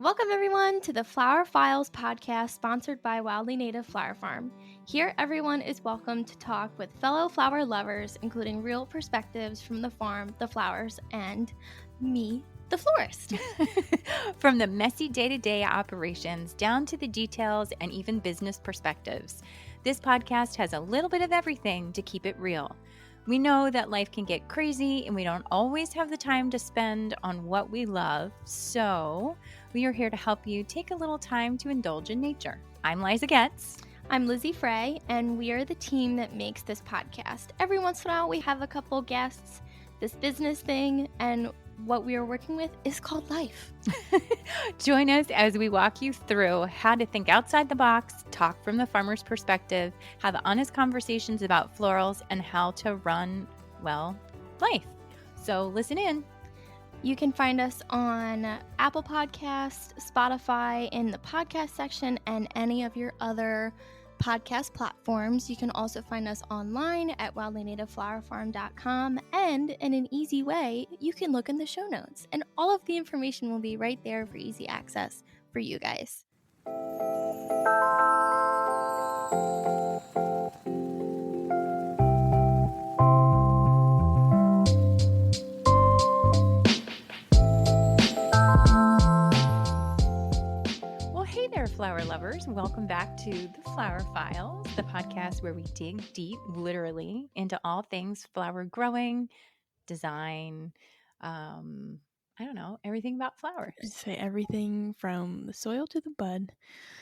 Welcome, everyone, to the Flower Files podcast sponsored by Wildly Native Flower Farm. Here, everyone is welcome to talk with fellow flower lovers, including real perspectives from the farm, the flowers, and me, the florist. From the messy day-to-day operations down to the details and even business perspectives, this podcast has a little bit of everything to keep it real. We know that life can get crazy and we don't always have the time to spend on what we love, so we are here to help you take a little time to indulge in nature. I'm Liza Getz. I'm Lizzie Frey, and we are the team that makes this podcast. Every once in a while, we have a couple guests, this business thing, and what we are working with is called life. Join us as we walk you through how to think outside the box, talk from the farmer's perspective, have honest conversations about florals, and how to run, well, life. So listen in. You can find us on Apple Podcasts, Spotify, in the podcast section, and any of your other podcast platforms. You can also find us online at wildlynativeflowerfarm.com, and in an easy way, you can look in the show notes, and all of the information will be right there for easy access for you guys. Flower lovers, welcome back to the Flower Files, the podcast where we dig deep, literally, into all things flower growing, design, everything about flowers. I'd say everything from the soil to the bud.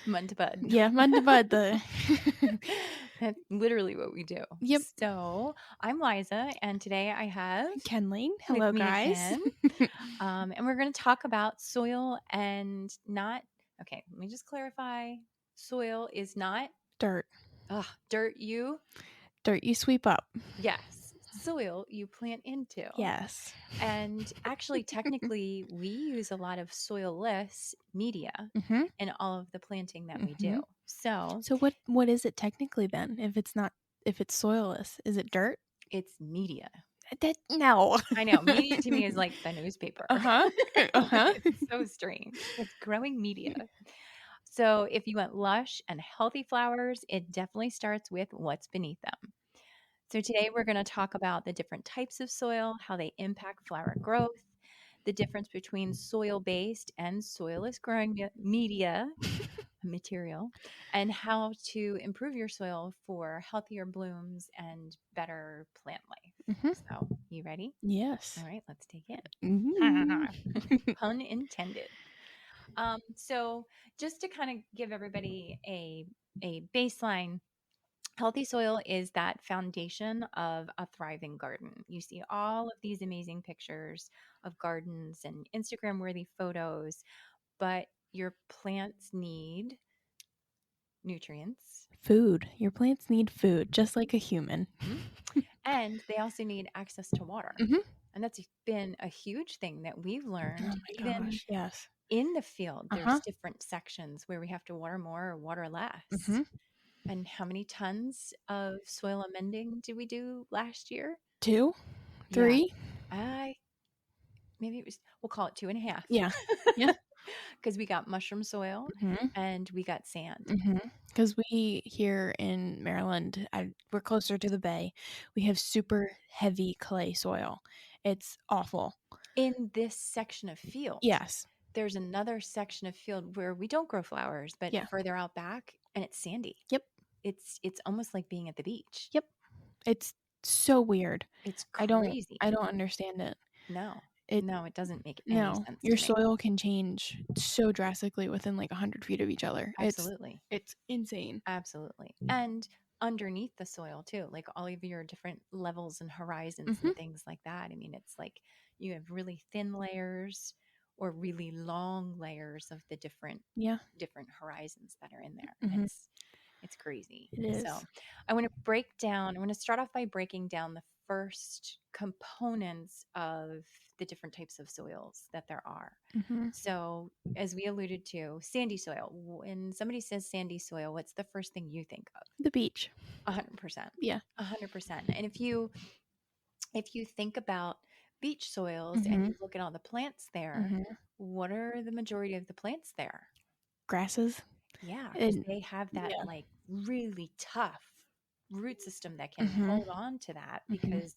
Mud to bud. Yeah, mud to bud. That's literally what we do. Yep. So I'm Liza, and today I have Kenlene. Hello, guys. And we're going to talk about soil and not. Okay, let me just clarify. Soil is not dirt. Dirt you sweep up. Yes. Soil you plant into. Yes. And actually, technically, we use a lot of soil-less media in all of the planting that we do. So what is it technically then? If it's soilless, is it dirt? It's media. No. I know. Media to me is like the newspaper. It's so strange. It's growing media. So if you want lush and healthy flowers, it definitely starts with what's beneath them. So today we're going to talk about the different types of soil, how they impact flower growth, the difference between soil-based and soilless growing media material, and how to improve your soil for healthier blooms and better plant life. So, you ready? Yes. All right, let's take it. Pun intended. So just to kind of give everybody a baseline, healthy soil is that foundation of a thriving garden. You see all of these amazing pictures of gardens and Instagram-worthy photos, but your plants need nutrients. Food. Your plants need food, just like a human. And they also need access to water. And that's been a huge thing that we've learned. Yes. In the field, there's different sections where we have to water more or water less. And how many tons of soil amending did we do last year? 2? 3? Maybe it was, we'll call it 2.5. Yeah. Because we got mushroom soil and we got sand. Because we here in Maryland, we're closer to the bay. We have super heavy clay soil. It's awful. In this section of field. Yes. There's another section of field where we don't grow flowers, but further out back, and it's sandy. Yep. It's almost like being at the beach. Yep. It's so weird. It's crazy. I don't understand it. No, it doesn't make any sense. Your soil can change so drastically within like 100 feet of each other. Absolutely. It's insane. Absolutely. And underneath the soil too, like all of your different levels and horizons and things like that. I mean, it's like you have really thin layers or really long layers of the different horizons that are in there. And it's crazy. It is. So I want to start off by breaking down the first components of the different types of soils that there are. So as we alluded to, sandy soil. When somebody says sandy soil, what's the first thing you think of? The beach. 100%. Yeah. 100%. And if you think about beach soils and you look at all the plants there, what are the majority of the plants there? Grasses. Yeah, because And they have that yeah. like really tough root system that can hold on to that because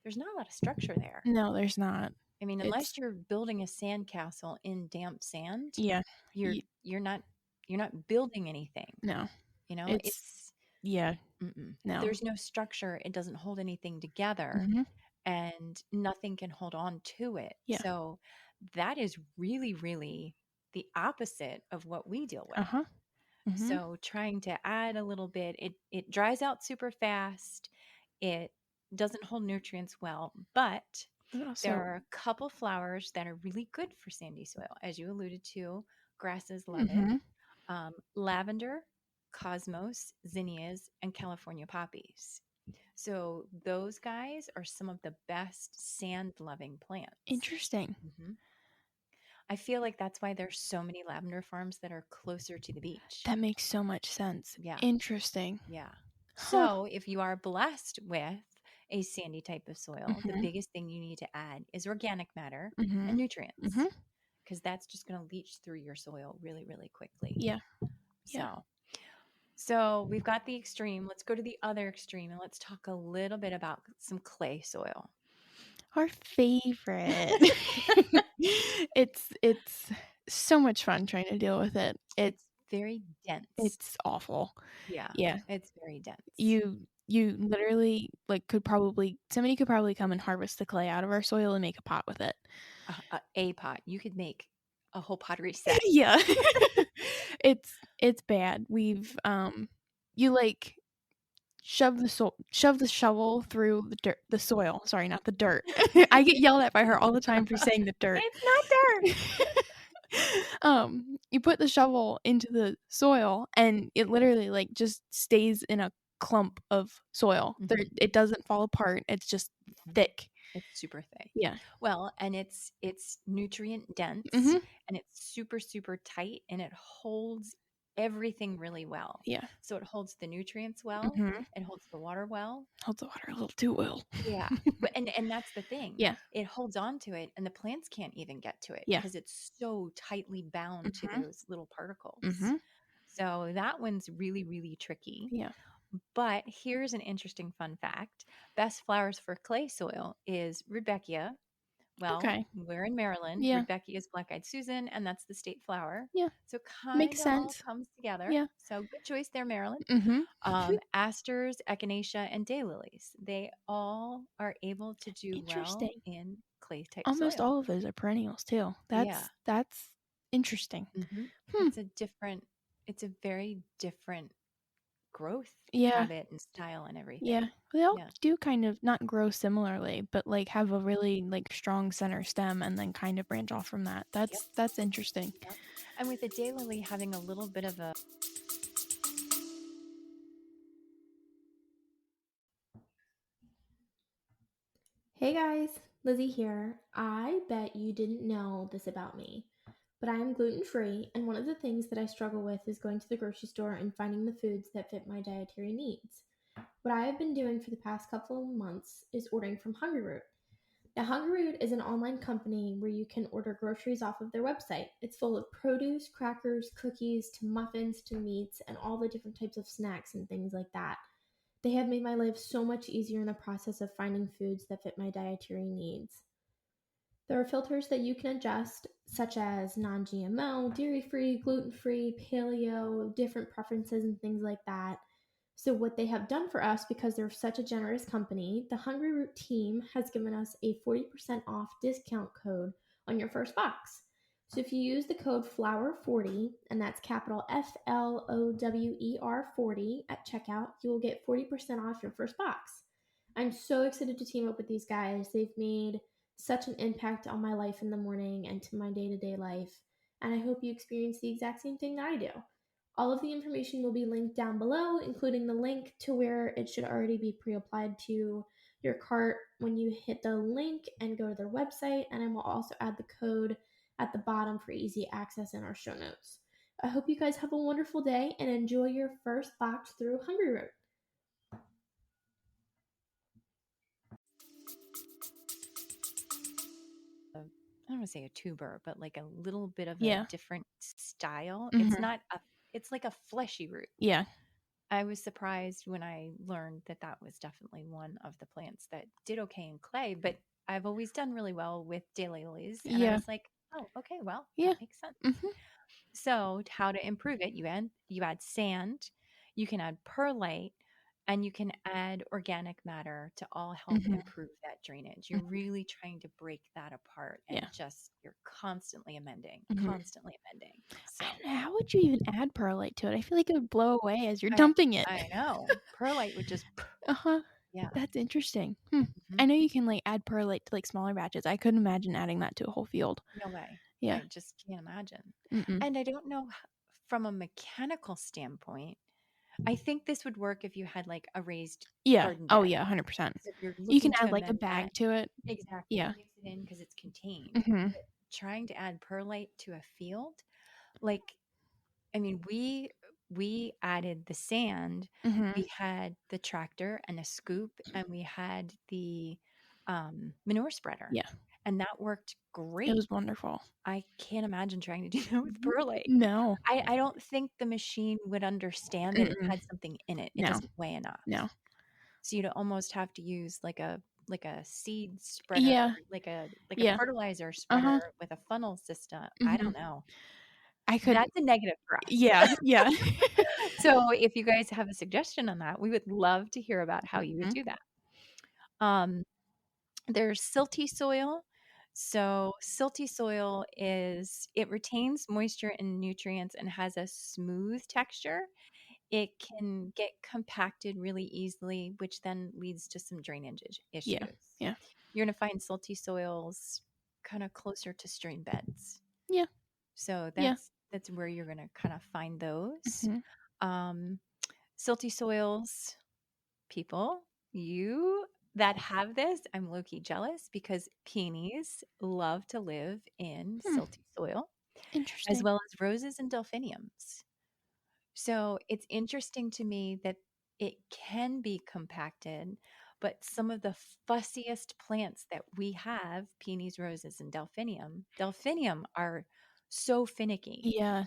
there's not a lot of structure there. No, there's not. I mean, It's unless you're building a sandcastle in damp sand, yeah. you're not building anything. No. You know, It's yeah. No. There's no structure. It doesn't hold anything together, and nothing can hold on to it. Yeah. So that is really, really the opposite of what we deal with. So trying to add a little bit, it dries out super fast. It doesn't hold nutrients well, but there are a couple flowers that are really good for sandy soil. As you alluded to, grasses love it. Lavender, cosmos, zinnias, and California poppies. So those guys are some of the best sand-loving plants. Interesting. I feel like that's why there's so many lavender farms that are closer to the beach. That makes so much sense. Yeah. Interesting. Yeah. So if you are blessed with a sandy type of soil, the biggest thing you need to add is organic matter and nutrients, because that's just going to leach through your soil really, really quickly. Yeah. So we've got the extreme. Let's go to the other extreme and let's talk a little bit about some clay soil. Our favorite. It's so much fun trying to deal with it. It's very dense. It's awful. Yeah. It's very dense. You literally somebody could probably come and harvest the clay out of our soil and make a pot with it. A pot. You could make a whole pottery set. Yeah. It's bad. We've you like shove the shovel through the soil. Sorry, not the dirt. I get yelled at by her all the time for saying the dirt. It's not dirt. You put the shovel into the soil and it literally like just stays in a clump of soil. It doesn't fall apart. It's just thick. It's super thick. Yeah. Well, and it's nutrient dense and it's super, super tight and it holds everything really well. Yeah. So it holds the nutrients well. It holds the water well. Holds the water a little too well. Yeah. But and that's the thing. Yeah. It holds on to it and the plants can't even get to it because it's so tightly bound to those little particles. So that one's really, really tricky. Yeah. But here's an interesting fun fact. Best flowers for clay soil is Rudbeckia. Well, we're in Maryland. Yeah. Rudbeckia is black-eyed Susan, and that's the state flower. Yeah. So kind of all comes together. Yeah. So good choice there, Maryland. Asters, echinacea, and daylilies. They all are able to do well in clay-type soil. Almost all of those are perennials, too. That's interesting. It's a very different growth yeah. habit and style and everything. Yeah. They all do kind of not grow similarly, but like have a really like strong center stem and then kind of branch off from that. That's interesting. Yep. And with the daylily having a little bit of a Hey guys, Lizzie here. I bet you didn't know this about me, but I am gluten-free, and one of the things that I struggle with is going to the grocery store and finding the foods that fit my dietary needs. What I have been doing for the past couple of months is ordering from Hungryroot. Now, Hungryroot is an online company where you can order groceries off of their website. It's full of produce, crackers, cookies, to muffins, to meats, and all the different types of snacks and things like that. They have made my life so much easier in the process of finding foods that fit my dietary needs. There are filters that you can adjust, such as non-GMO, dairy-free, gluten-free, paleo, different preferences and things like that. So what they have done for us, because they're such a generous company, the Hungryroot team has given us a 40% off discount code on your first box. So if you use the code FLOWER40, and that's capital FLOWER 40 at checkout, you will get 40% off your first box. I'm so excited to team up with these guys. They've made such an impact on my life in the morning and to my day-to-day life, and I hope you experience the exact same thing that I do. All of the information will be linked down below, including the link to where it should already be pre-applied to your cart when you hit the link and go to their website, and I will also add the code at the bottom for easy access in our show notes. I hope you guys have a wonderful day and enjoy your first box through Hungryroot. want to say a tuber, but like a little bit of a Yeah. different style. Mhm. It's not it's like a fleshy root. Yeah. I was surprised when I learned that that was definitely one of the plants that did okay in clay, but I've always done really well with daylilies. And I Yeah. was like, oh, okay, well, Yeah. that makes sense. Mhm. So, how to improve it? You add sand, you can add perlite, and you can add organic matter to all help Mhm. improve that drainage. You're really trying to break that apart and Yeah. just you're constantly amending, Mhm. constantly amending. So, I don't know, how would you even add perlite to it? I feel like it would blow away as you're I dumping it. I know perlite would just Uh-huh. yeah. That's interesting. Mhm. I know you can like add perlite to like smaller batches. I couldn't imagine adding that to a whole field. No way. Yeah. I just can't imagine. Mm-mm. And I don't know from a mechanical standpoint. I think this would work if you had like a raised Yeah. garden Oh bed. yeah, 100%. So if you're You can looking to add like a amend that, bag to it. exactly, Yeah. mix it in because it's contained. Mhm. But trying to add perlite to a field, like, I mean, we added the sand, Mhm. we had the tractor and a scoop, and we had the manure spreader, Yeah. and that worked It great. was wonderful. I can't imagine trying to do that with perlite. No. I don't think the machine would understand that it Mm-mm. had something in it. It No. doesn't weigh enough. No. So you'd almost have to use like a seed spreader, Yeah. like a Yeah. fertilizer spreader Uh-huh. with a funnel system. I Mhm. don't know. I could. That's a negative for us. Yeah. Yeah. So if you guys have a suggestion on that, we would love to hear about how you would Mhm. do that. Um, there's silty soil. So silty soil it retains moisture and nutrients and has a smooth texture. It can get compacted really easily, which then leads to some drainage Yeah. issues. Yeah. You're going to find silty soils kind of closer to stream beds. Yeah. So Yeah. that's where you're going to kind of find those. Mhm. Um, silty soils, people, you that have this, I'm low key jealous because peonies love to live in Hmm. silty soil, as Interesting. well as roses and delphiniums. So it's interesting to me that it can be compacted, but some of the fussiest plants that we have, peonies, roses, and delphinium are so finicky. Yeah.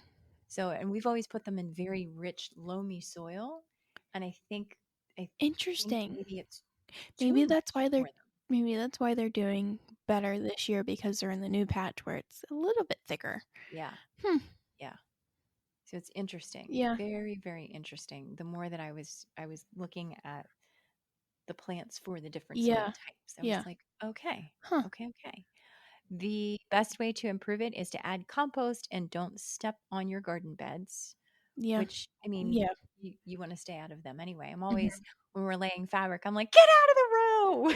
So, and we've always put them in very rich, loamy soil. And I think Interesting. maybe it's too Maybe that's much why for they're them. maybe that's why they're doing better this year because they're in the new patch where it's a little bit thicker. Yeah. Hmm. Yeah. So it's interesting. Yeah. Very, very interesting. The more that I was looking at the plants for the different soil Yeah. types, I was Yeah. like, okay, Huh. okay, okay. The best way to improve it is to add compost and don't step on your garden beds, Yeah. which I mean, Yeah. you want to stay out of them anyway. I'm Mhm. always, when we're laying fabric, I'm like, get out of the row.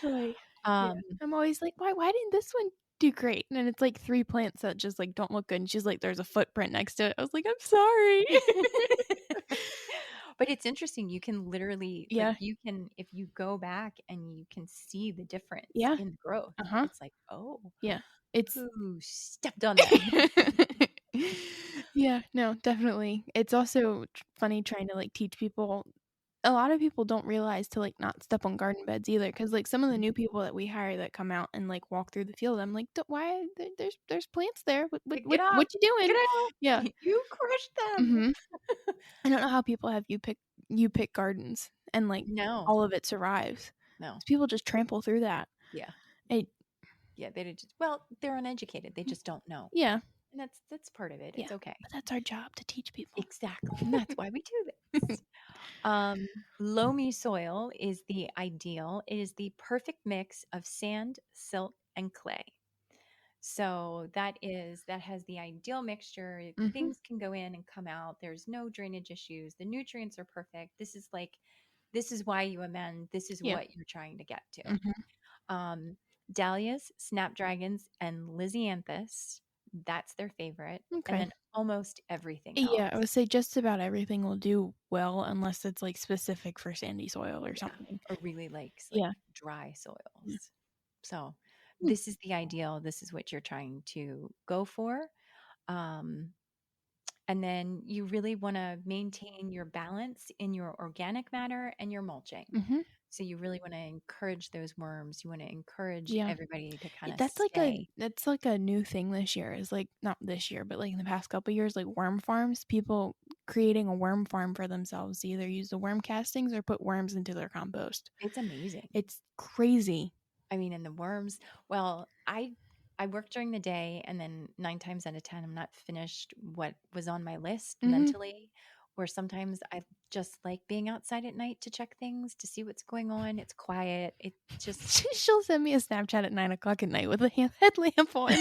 Like, yeah. um, I'm always like, why didn't this one do great? And then it's like 3 plants that just like don't look good. And she's like, there's a footprint next to it. I was like, I'm sorry. but it's interesting. You can literally, like, Yeah. if you go back and you can see the difference Yeah. in the growth, Uh-huh. it's like, oh, Yeah. It's who stepped on them? yeah, no, definitely. It's also funny trying to like teach people. A lot of people don't realize to like not step on garden beds either, because like some of the new people that we hire that come out and like walk through the field, I'm like, Why? There's plants there. What what Like, what get up, what you doing? get out. Yeah. You crushed them. Hmm. I don't know how people have you pick gardens and like No, all of it survives. no. People just trample through that. Yeah. It, Yeah. They just, well, they're uneducated. They just don't know. yeah, And that's part of it. yeah. It's okay. But that's our job to teach people. Exactly. And that's why we do this. Loamy soil is the ideal. It is the perfect mix of sand, silt, and clay. So that has the ideal mixture. Hmm. Things can go in and come out. There's no drainage issues. The nutrients are perfect. This is why you amend. This is Yeah. what you're trying to get to. Hmm. Dahlias, snapdragons, and lisianthus. That's their favorite. And Okay. then almost everything Yeah, I else. would say just about everything will do well unless it's like specific for sandy soil or Yeah. something. Or really likes like Yeah. dry Yeah. soils. So Mm. this is the ideal. This is what you're trying to go for. Um, and then you really want to maintain your balance in your organic matter and your mulching. Mhm. So you really want to encourage those worms. You want to encourage Yeah. everybody to kind of That's stay. like a new thing this year. Is like not this year, but like in the past couple years, like worm farms. People creating a worm farm for themselves to either use the worm castings or put worms into their compost. It's amazing. It's crazy. I mean, and the worms, well, I work during the day, and then 9 times out of 10 I'm not finished what was on my list mentally, or sometimes I just like being outside at night to check things, to see what's going on. It's quiet. It just She'll send me a Snapchat at 9 o'clock at night with a headlamp on.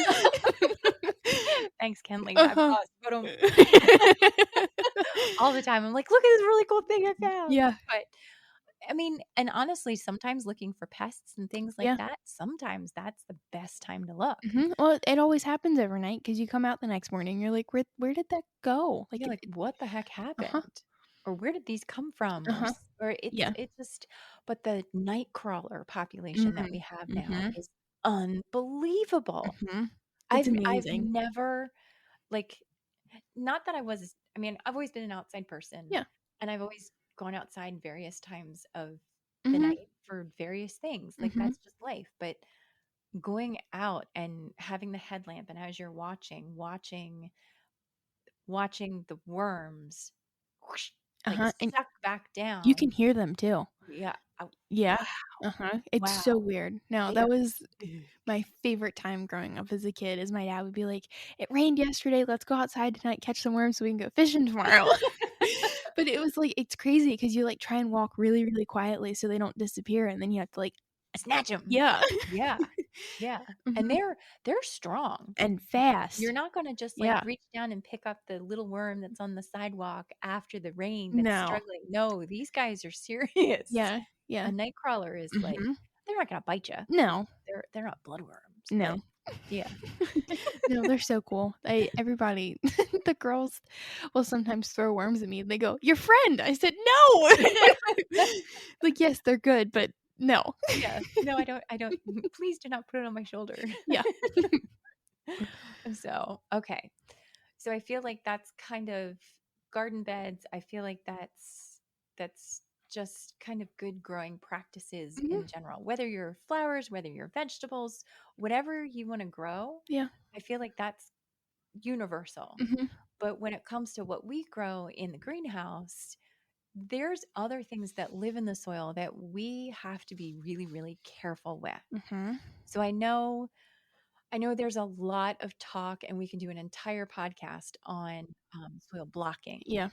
thanks, Kenley. My Uh-huh. boss. All the time. I'm like, look at this really cool thing I found. Yeah. But I mean, and honestly, sometimes looking for pests and things like Yeah. that, sometimes that's the best time to look. Well, it always happens overnight because you come out the next morning. You're like, where did that go? Like, You're like, what the heck happened? uh-huh. Or where did these come from? Uh-huh. Or Yeah. it's just, but the night crawler population that we have now is unbelievable. It's I've amazing. never, like, not that I mean, I've always been an outside person, Yeah. and I've always gone outside various times of the night for various things. Like, that's just life. But going out and having the headlamp, and as you're watching the worms whoosh, like And suck back you down. can hear them too. Yeah. Yeah. Wow. It's Wow. so weird. No, They that are was big. my favorite time growing up as a kid. Is my dad would be like, "It rained yesterday. Let's go outside tonight, catch some worms, so we can go fishing tomorrow." But it was like it's crazy because you like try and walk really, really quietly so they don't disappear, and then you have to like Snatch them. yeah, Yeah. Yeah. And they're strong. and fast. You're not going to just like Yeah. reach down and pick up the little worm that's on the sidewalk after the rain that's No. struggling. No, these guys are serious. Yeah. Yeah. A night crawler is like, they're not going to bite you. No. They're not bloodworms. No. But yeah. No, they're so cool. Everybody, the girls will sometimes throw worms at me and they go, "Your friend." I said, "No." Like, yes, they're good, but no. Yeah. No, I don't. Please do not put it on my shoulder. Yeah. So, okay. So I feel like that's kind of garden beds. I feel like that's just kind of good growing practices in general. Whether you're flowers, whether you're vegetables, whatever you want to grow. Yeah. I feel like that's universal. But when it comes to what we grow in the greenhouse, there's other things that live in the soil that we have to be really, really careful with. So I know there's a lot of talk, and we can do an entire podcast on soil blocking. Yeah.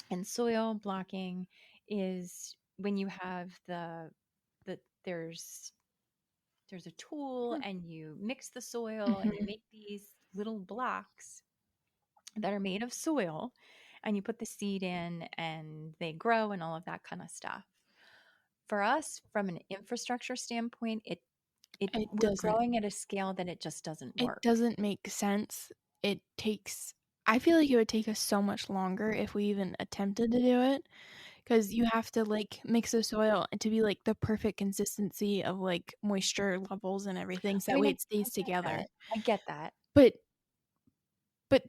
And soil blocking is when you have there's a tool, and you mix the soil, and you make these little blocks that are made of soil, and you put the seed in, and they grow, and all of that kind of stuff. For us, from an infrastructure standpoint, It we're doesn't. growing at a scale that it just doesn't work. It doesn't make sense. I feel like it would take us so much longer if we even attempted to do it. Because you have to like mix the soil to be like the perfect consistency of like moisture levels and everything, so that way it stays together. I get that. But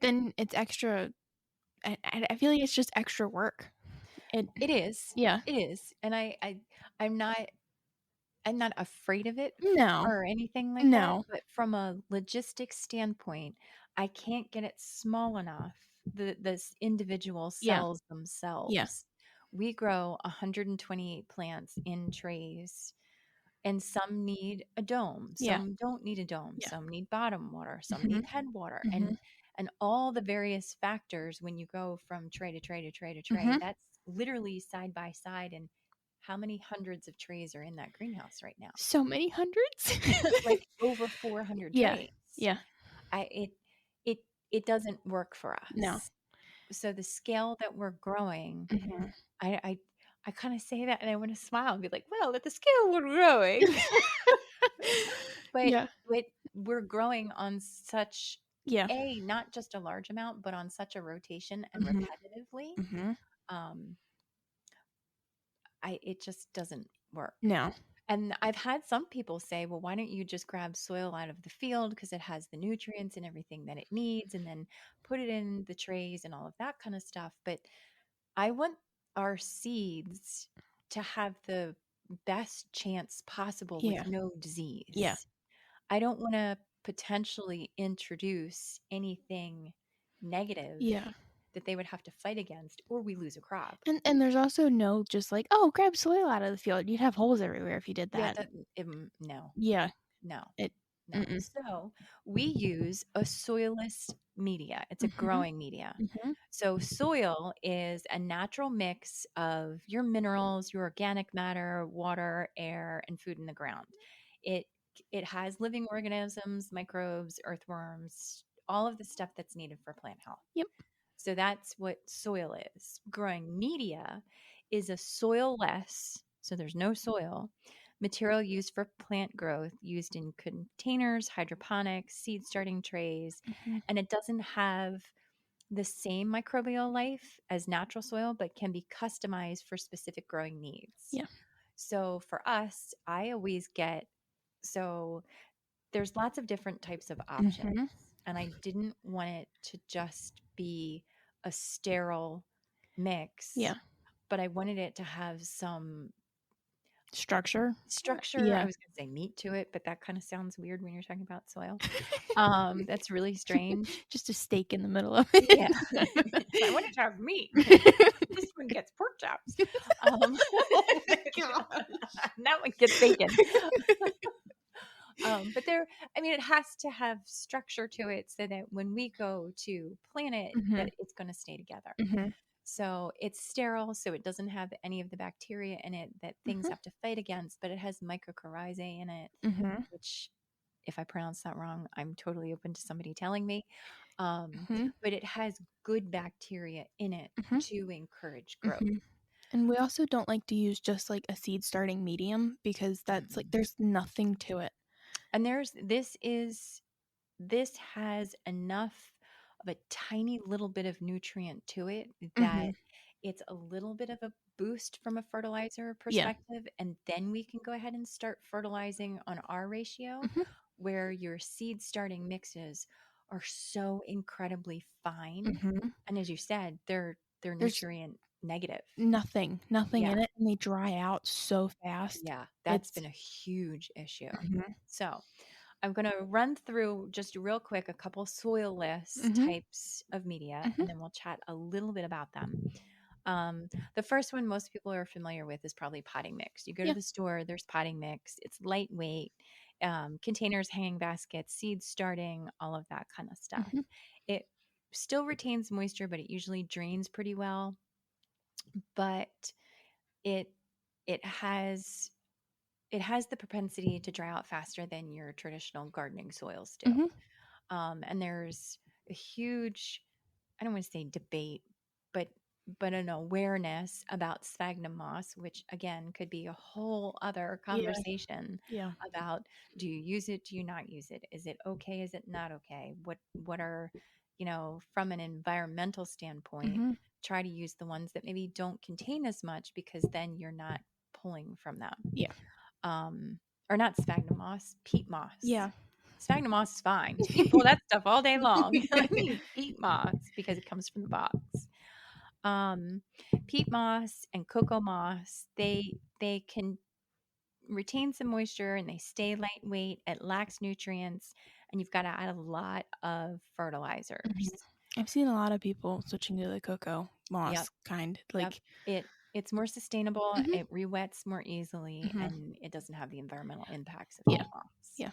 then it's extra. I feel like it's just extra work. It is. Yeah. It is. And I'm not afraid of it No. or anything like that. But from a logistics standpoint, I can't get it small enough. The individual cells themselves. Yeah. We grow 128 plants in trays, and some need a dome. Some don't need a dome. Some need bottom water. Some need head water. And all the various factors when you go from tray to tray to tray to tray, that's literally side by side. And how many hundreds of trays are in that greenhouse right now? So many hundreds? Like over 400 trays. Yeah. It doesn't work for us. No. So the scale that we're growing, I kind of say that and I want to smile and be like, well, at the scale we're growing. But we're growing on such not just a large amount, but on such a rotation and repetitively. It just doesn't work. No. And I've had some people say, well, why don't you just grab soil out of the field because it has the nutrients and everything that it needs, and then put it in the trays and all of that kind of stuff. But I want our seeds to have the best chance possible Yeah. with no disease. Yeah. I don't want to potentially introduce anything negative Yeah. that they would have to fight against, or we lose a crop. And there's also no just like, oh, grab soil out of the field. You'd have holes everywhere if you did Yeah, that. no, Yeah. no, It. no. So we use a soilless media. It's a growing media. Mm-hmm. So soil is a natural mix of your minerals, your organic matter, water, air, and food in the ground. It has living organisms, microbes, earthworms, all of the stuff that's needed for plant health. Yep. So that's what soil is. Growing media is a soil-less, so there's no soil, material used for plant growth, used in containers, hydroponics, seed starting trays, Mm-hmm. and it doesn't have the same microbial life as natural soil, but can be customized for specific growing needs. Yeah. So for us, I always get, so there's lots of different types of options. Mm-hmm. And I didn't want it to just be a sterile mix. Yeah. But I wanted it to have some Structure. structure. Yeah. I was going to say meat to it, but that kind of sounds weird when you're talking about soil. That's really strange. Just a steak in the middle of it. Yeah. I wanted to have meat. This one gets pork chops. Oh my gosh. That one gets bacon. But it has to have structure to it so that when we go to plant it, that it's going to stay together. Mm-hmm. So it's sterile, so it doesn't have any of the bacteria in it that things have to fight against, but it has mycorrhizae in it, which, if I pronounce that wrong, I'm totally open to somebody telling me. But it has good bacteria in it to encourage growth. And we also don't like to use just like a seed starting medium because that's like there's nothing to it. And this has enough of a tiny little bit of nutrient to it that it's a little bit of a boost from a fertilizer perspective. And then we can go ahead and start fertilizing on our ratio where your seed starting mixes are so incredibly fine. And as you said, they're nutrient negative. Nothing in it, and they dry out so fast. Yeah, that's been a huge issue. So I'm going to run through just real quick a couple soilless types of media, and then we'll chat a little bit about them. The first one most people are familiar with is probably potting mix. You go to the store, there's potting mix. It's lightweight, containers, hanging baskets, seeds starting, all of that kind of stuff. It still retains moisture, but it usually drains pretty well. But it has the propensity to dry out faster than your traditional gardening soils do. And there's a huge, I don't want to say debate, but an awareness about sphagnum moss, which again could be a whole other conversation about, do you use it? Do you not use it? Is it okay? Is it not okay? What are, from an environmental standpoint, try to use the ones that maybe don't contain as much, because then you're not pulling from them. Yeah. Or not sphagnum moss, peat moss. Yeah. Sphagnum moss is fine. You can pull that stuff all day long. I mean, peat moss, because it comes from the box. Peat moss and cocoa moss, they can retain some moisture and they stay lightweight. It lacks nutrients, and you've got to add a lot of fertilizers. I've seen a lot of people switching to the cocoa moss kind. Like it's more sustainable. It re-wets more easily, and it doesn't have the environmental impacts of peat moss. Yeah.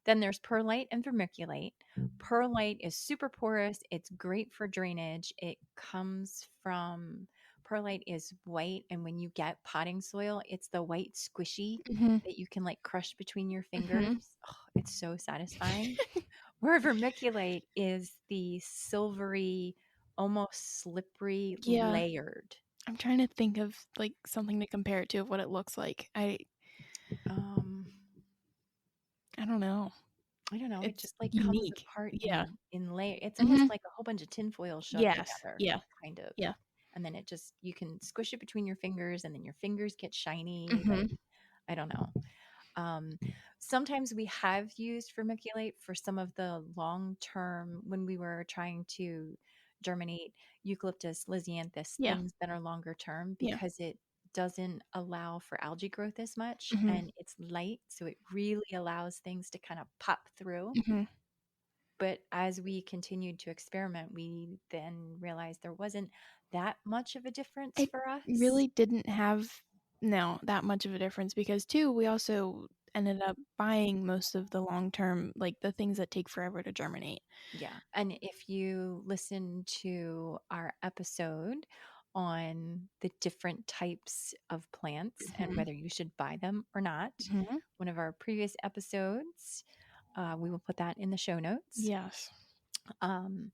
Then there's perlite and vermiculite. Perlite is super porous. It's great for drainage. Perlite is white, and when you get potting soil, it's the white squishy that you can like crush between your fingers. Oh, it's so satisfying. Where vermiculite is the silvery, almost slippery, layered. I'm trying to think of like something to compare it to of what it looks like. I don't know. It's just like unique. comes apart in layer. It's Mm-hmm. almost like a whole bunch of tinfoil shoved together. Yeah. Kind of. Yeah. And then you can squish it between your fingers, and then your fingers get shiny. Mm-hmm. Like, I don't know. Sometimes we have used vermiculite for some of the long-term, when we were trying to germinate eucalyptus, lisianthus, things that are longer term, because it doesn't allow for algae growth as much, Mhm. and it's light, so it really allows things to kind of pop through. Mhm. But as we continued to experiment, we then realized there wasn't that much of a difference It for us. really didn't have that much of a difference because too, we also ended up buying most of the long-term, like the things that take forever to germinate. Yeah. And if you listen to our episode on the different types of plants and Mhm. whether you should buy them or not, Mhm. one of our previous episodes, we will put that in the show notes. Yes. Um,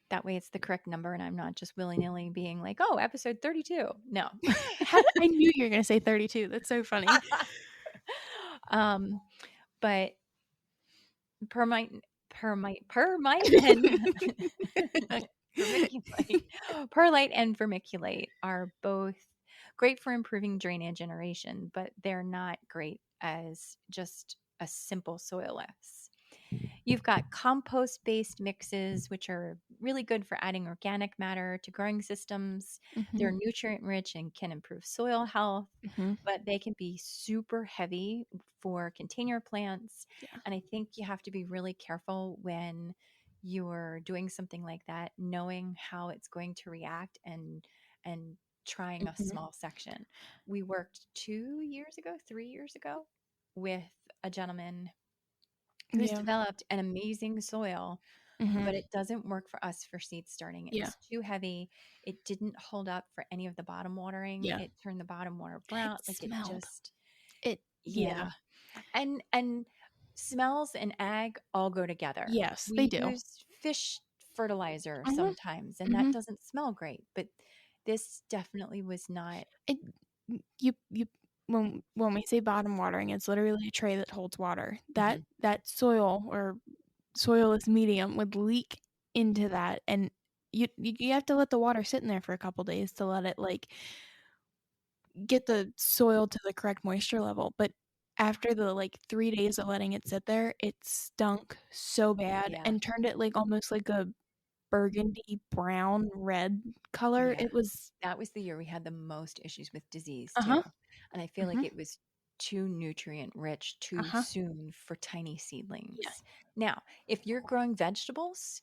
that way it's the correct number and I'm not just willy-nilly being like, oh, episode 32. No. I knew you were going to say 32. That's so funny. But permite and perlite and vermiculate are both great for improving drainage and aeration, but they're not great as just a simple soilless. You've got compost-based mixes, which are really good for adding organic matter to growing systems. They're Mhm. nutrient-rich and can improve soil health, Mhm. but they can be super heavy for container plants. Yeah. And I think you have to be really careful when you're doing something like that, knowing how it's going to react and trying a Mhm. small section. We worked 3 years ago with a gentleman who's Yeah. developed an amazing soil, Mhm. but it doesn't work for us for seed starting. It Yeah. was too heavy. It didn't hold up for any of the bottom watering. Yeah. It turned the bottom water brown. It Like it smelled. just, Yeah. yeah. And smells and ag all go together. Yes, they We do. use fish fertilizer Mhm. sometimes, and that Mhm. doesn't smell great. But this definitely was not. It you when we say bottom watering, it's literally a tray that holds water. Mhm. That soil or soilless medium would leak into that, and you have to let the water sit in there for a couple days to let it like get the soil to the correct moisture level. But after the like 3 days of letting it sit there, it stunk so bad Yeah, and turned it like almost like a burgundy brown red color. yeah. It was That was the year we had the most issues with disease too. uh-huh. And I feel like Mhm. it was too nutrient rich too Uh-huh. soon for tiny Yeah. seedlings. Now, if you're growing vegetables,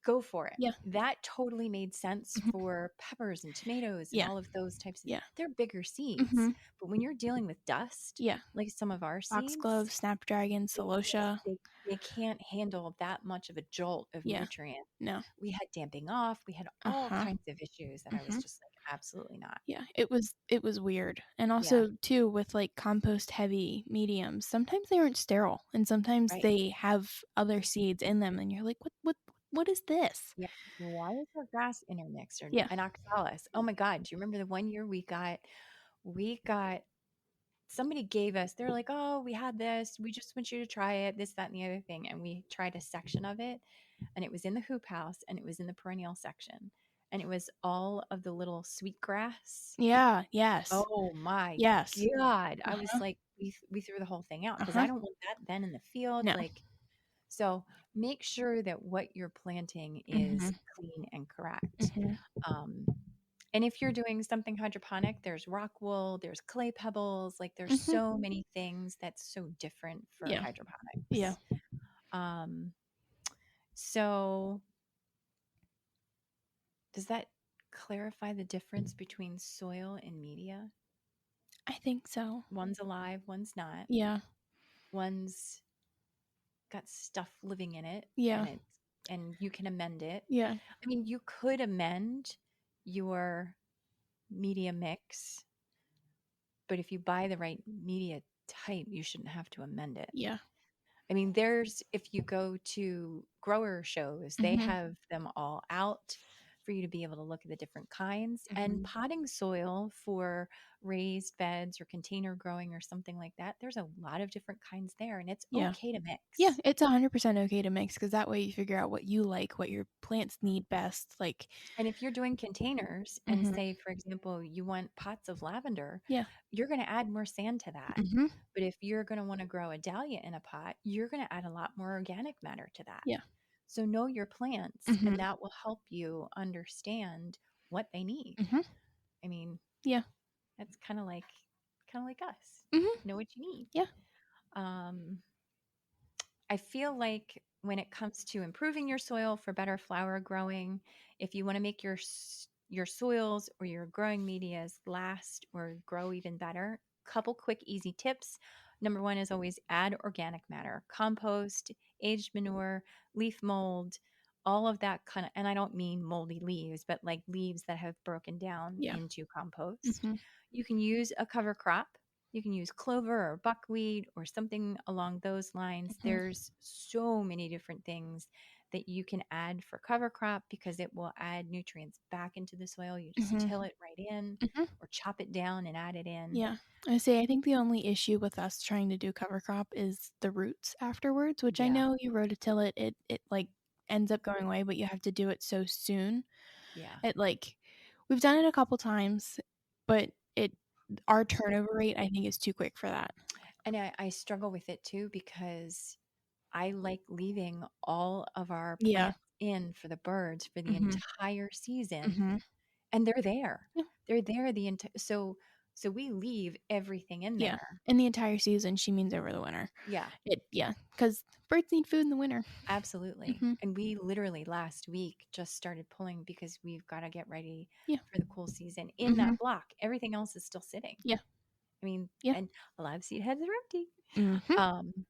go for it. Yeah. That totally made sense Mhm. for peppers and tomatoes and Yeah. all of those types of Yeah. they're bigger seeds. Mhm. But when you're dealing with dust, Yeah. like some of our Foxglove, seeds, snapdragon, they celosia. they can't handle that much of a jolt of Yeah. nutrient. No. We had damping off, we had all Uh-huh. kinds of issues that I was Mhm. just like, absolutely not. Yeah, it was weird. And Yeah, also too with like compost heavy mediums, sometimes they aren't sterile and sometimes right. they have other seeds in them and you're like, what is this? Yeah. Why is there grass intermixed or Yeah. an oxalis? Oh my God. Do you remember the one year we got somebody gave us, they're like, oh, we had this. We just want you to try it, this, that, and the other thing. And we tried a section of it and it was in the hoop house and it was in the perennial section. And it was all of the little sweet grass. Yeah, yes. Oh my Yes. God. I was Uh-huh. like, we threw the whole thing out because Uh-huh. I don't want that then in the field. No. Like, so make sure that what you're planting is Mhm. clean and correct. Mhm. Um, and if you're doing something hydroponic, there's rock wool, there's clay pebbles, like there's Mhm. so many things that's so different for Yeah. Yeah. hydroponics. Um, so does that clarify the difference between soil and media? I think so. One's alive, one's not. Yeah. One's got stuff living in it Yeah. and you can amend it. Yeah. I mean, you could amend your media mix, but if you buy the right media type, you shouldn't have to amend it. Yeah. I mean, if you go to grower shows, they Mhm. have them all out for you to be able to look at the different kinds. And Mhm. potting soil for raised beds or container growing or something like that, there's a lot of different kinds there, and it's Yeah. okay to mix. Yeah, it's 100% okay to mix because that way you figure out what you like, what your plants need best. Like, And if you're doing containers and mhm. say, for example, you want pots of lavender, Yeah. you're going to add more sand to that. Mhm. But if you're going to want to grow a dahlia in a pot, you're going to add a lot more organic matter to that. Yeah. So know your plants, Mhm. and that will help you understand what they need. Mhm. I mean, Yeah. It's kind of like us. Mm-hmm. Know what you need. Yeah. I feel like when it comes to improving your soil for better flower growing, if you want to make your soils or your growing medias last or grow even better, couple quick easy tips. Number one is always add organic matter, compost, aged manure, leaf mold, all of that kind of, and I don't mean moldy leaves, but like leaves that have broken down Yeah. into compost. Mm-hmm. You can use a cover crop. You can use clover or buckwheat or something along those lines. Mm-hmm. There's so many different things that you can add for cover crop because it will add nutrients back into the soil. You just Mm-hmm. till it right in Mm-hmm. or chop it down and add it in. Yeah. I think the only issue with us trying to do cover crop is the roots afterwards, which I Yeah. know you rototill it, it like ends up going away, but you have to do it so soon. Yeah. It like we've done it a couple times, but our turnover rate I think is too quick for that. And I struggle with it too because I like leaving all of our Yeah. plants in for the birds for the Mm-hmm. entire season. Mm-hmm. And they're there. Yeah. They're there the entire so we leave everything in Yeah. there. In the entire season, she means over the winter. Yeah. Because birds need food in the winter. Absolutely. Mm-hmm. And we literally last week just started pulling because we've got to get ready Yeah. for the cool season in Mm-hmm. that block. Everything else is still sitting. Yeah. I mean, Yeah. and a lot of seed heads are empty. Mm-hmm.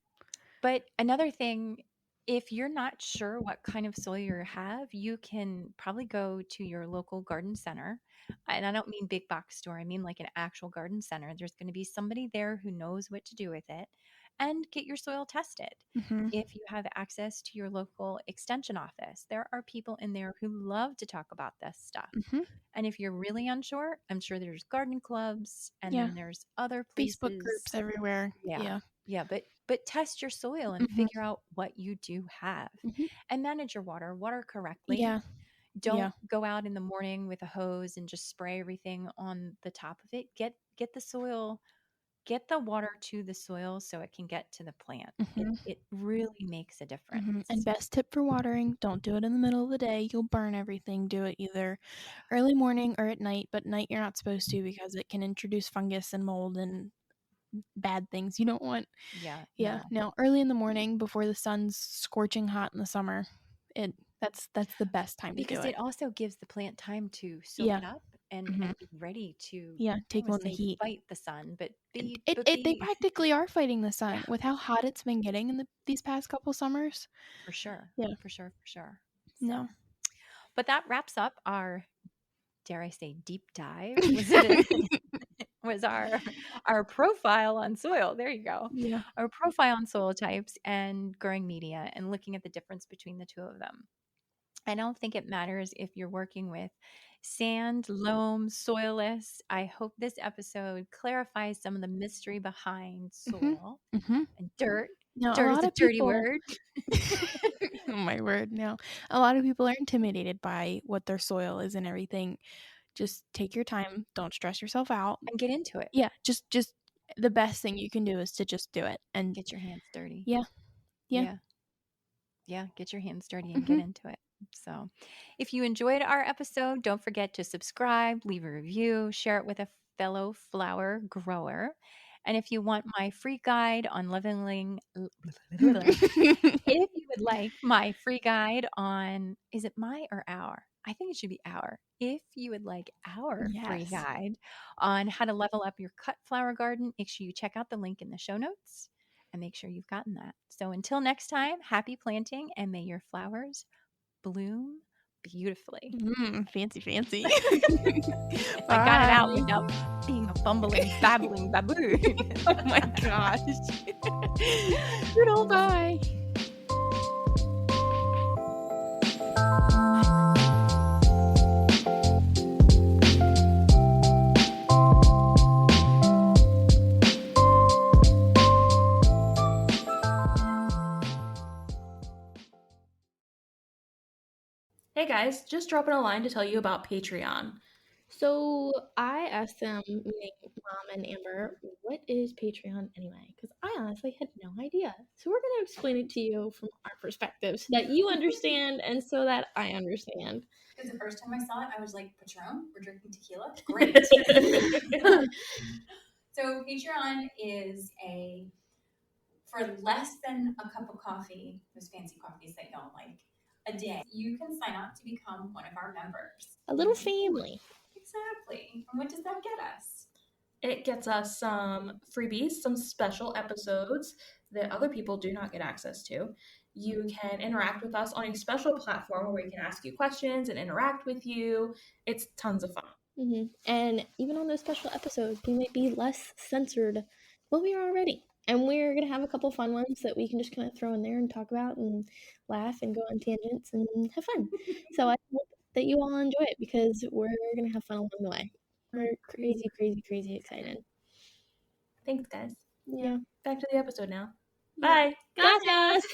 But another thing, if you're not sure what kind of soil you have, you can probably go to your local garden center. And I don't mean big box store, I mean like an actual garden center. There's going to be somebody there who knows what to do with it and get your soil tested. Mm-hmm. If you have access to your local extension office, there are people in there who love to talk about this stuff. Mm-hmm. And if you're really unsure, I'm sure there's garden clubs and Yeah. then there's other places. Facebook groups everywhere. Yeah. Yeah, but test your soil and Mm-hmm. figure out what you do have. Mm-hmm. And manage your water correctly. Yeah. Don't go out in the morning with a hose and just spray everything on the top of it. Get the soil, get the water to the soil so it can get to the plant. Mm-hmm. It really makes a difference. Mm-hmm. And best tip for watering, don't do it in the middle of the day. You'll burn everything. Do it either early morning or at night, but night you're not supposed to because it can introduce fungus and mold and bad things you don't want. Yeah. No, early in the morning before the sun's scorching hot in the summer. That's the best time to do Because it. it also gives the plant time to soak it up and be ready to take on the heat. Fight the sun, but they practically are fighting the sun with how hot it's been getting in these past couple summers. For sure. Yeah. For sure. So, no. But that wraps up our, dare I say, deep dive. Was our profile on soil. There you go. Yeah. Our profile on soil types and growing media and looking at the difference between the two of them. I don't think it matters if you're working with sand, loam, soilless. I hope this episode clarifies some of the mystery behind soil and dirt. Now, Dirt is a dirty word. Oh my word. No. A lot of people are intimidated by what their soil is and everything. Just take your time. Don't stress yourself out. And get into it. Yeah. Just the best thing you can do is to just do it. And get your hands dirty. Yeah. Get your hands dirty and get into it. So if you enjoyed our episode, don't forget to subscribe, leave a review, share it with a fellow flower grower. And if you want my free guide on leveling, if you would like my free guide on, is it my or our? I think it should be our. If you would like our free guide on how to level up your cut flower garden, make sure you check out the link in the show notes and make sure you've gotten that. So until next time, happy planting and may your flowers bloom beautifully. Fancy. I got it out without being a bumbling, babbling baboon. Oh my gosh. Toodle, bye. Hey guys, just dropping a line to tell you about Patreon. So I asked them, meaning Mom and Amber, what is Patreon anyway? Because I honestly had no idea. So we're going to explain it to you from our perspective so that you understand and so that I understand. Because the first time I saw it, I was like, Patron? We're drinking tequila? Great. So Patreon is for less than a cup of coffee, those fancy coffees that y'all like, a day, you can sign up to become one of our members. A little family. Exactly. And what does that get us? It gets us some freebies, some special episodes that other people do not get access to. You can interact with us on a special platform where we can ask you questions and interact with you. It's tons of fun. Mm-hmm. And even on those special episodes, we might be less censored than we are already. And we're going to have a couple fun ones that we can just kind of throw in there and talk about and laugh and go on tangents and have fun. So I hope that you all enjoy it because we're going to have fun along the way. We're crazy excited. Thanks, guys. Yeah. Back to the episode now. Bye. Gracias.